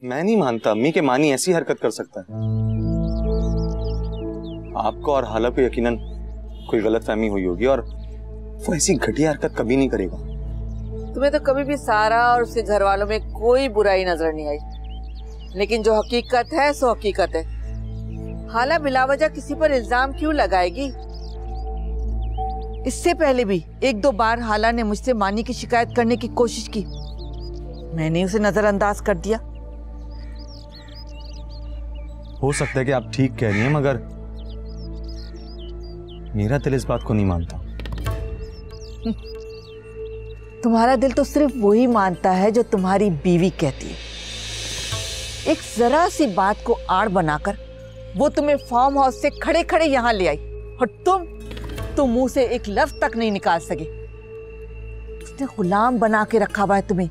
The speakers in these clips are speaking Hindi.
मैं नहीं मानता अम्मी के मानी ऐसी हरकत कर सकता है। आपको और हाला को यकीनन कोई गलतफहमी हुई होगी और वो ऐसी घटिया हरकत कभी नहीं करेगा। तुम्हें तो कभी भी सारा और उसके घर वालों में कोई बुराई नजर नहीं आई, लेकिन जो हकीकत है सो हकीकत है। हाला बिलावजह किसी पर इल्जाम क्यों लगाएगी? इससे पहले भी एक दो बार हाला ने मुझसे मानी की शिकायत करने की कोशिश की, मैंने उसे नजरअंदाज कर दिया। हो सकता है कि आप ठीक कह रही हैं, मगर मेरा दिल इस बात को नहीं मानता। तुम्हारा दिल तो सिर्फ वही मानता है जो तुम्हारी बीवी कहती है। एक जरा सी बात को आड़ बनाकर वो तुम्हें फार्म हाउस से खड़े खड़े यहाँ ले आई और तुम मुंह से एक लफ्ज तक नहीं निकाल सके। उसने गुलाम बना के रखा हुआ है तुम्हें,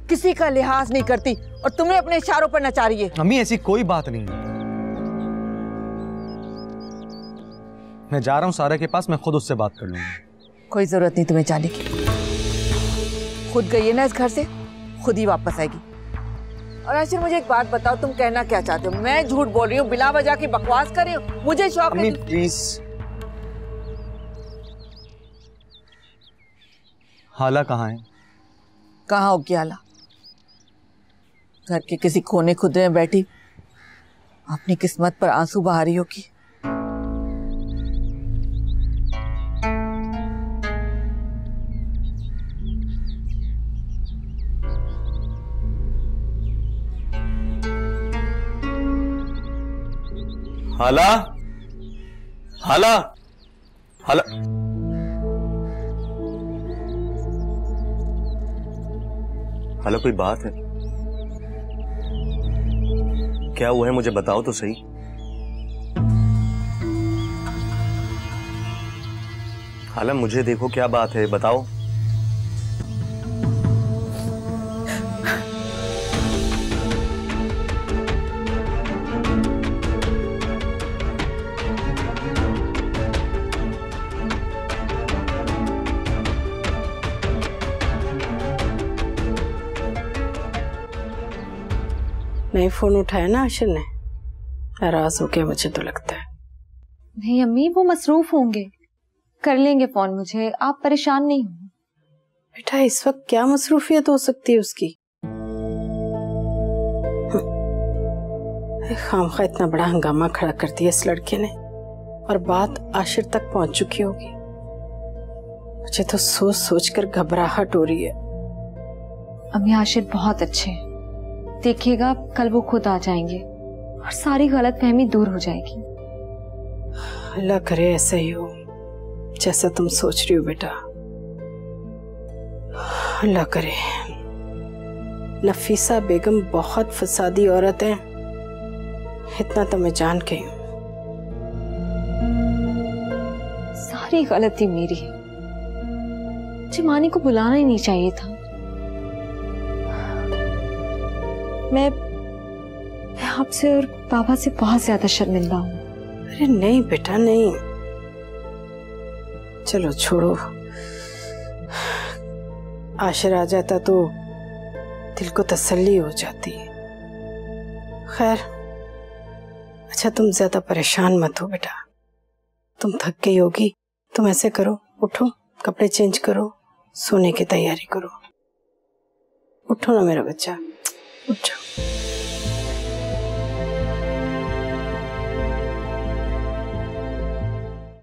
किसी का लिहाज नहीं करती और तुम्हें अपने इशारों पर नचा रही है। अम्मी ऐसी कोई बात नहीं है। मैं जा रहा हूं सारा के पास, मैं खुद उससे बात कर लूंगा। कोई जरूरत नहीं तुम्हें जाने की, खुद गई है ना इस घर से, खुद ही वापस आएगी। और आशिर मुझे एक बात बताओ, तुम कहना क्या चाहते हो? मैं झूठ बोल रही हूँ, बिला वजह की बकवास कर रही हूँ? मुझे शौक नहीं। प्लीज, हाला कहाँ है? कहाँ होगी हाला? घर के किसी कोने खुदरे में बैठी अपनी किस्मत पर आंसू बहा रही होगी। हाला, हाला, हाला। हाला, कोई बात है? क्या हुआ है मुझे बताओ तो सही। हाला मुझे देखो, क्या बात है बताओ। नहीं फोन उठाया ना आशिर ने, नाराज हो गया मुझे तो लगता है। नहीं अम्मी, वो मसरूफ होंगे, कर लेंगे फोन मुझे, आप परेशान नहीं हो। बेटा इस वक्त क्या मसरूफियत हो सकती है उसकी? खामखा इतना बड़ा हंगामा खड़ा कर दिया इस लड़के ने, और बात आशिर तक पहुंच चुकी होगी। मुझे तो सोच सोच कर घबराहट हो रही है। अम्मी आशिर बहुत अच्छे हैं, देखिएगा कल वो खुद आ जाएंगे और सारी गलतफहमी दूर हो जाएगी। अल्लाह करे ऐसा ही हो जैसा तुम सोच रही हो बेटा, अल्लाह करे। नफीसा बेगम बहुत फसादी औरत है, इतना तो मैं जान गई हूं। सारी गलती मेरी है, मुझे मानी को बुलाना ही नहीं चाहिए था। मैं आपसे और पापा से बहुत ज्यादा शर्मिंदा हूँ। अरे नहीं बेटा नहीं, चलो छोड़ो। आशिर आ जाता तो दिल को तसल्ली हो जाती। खैर अच्छा तुम ज्यादा परेशान मत हो बेटा, तुम थक गई होगी। तुम ऐसे करो, उठो कपड़े चेंज करो, सोने की तैयारी करो। उठो ना मेरा बच्चा, उठ जाओ।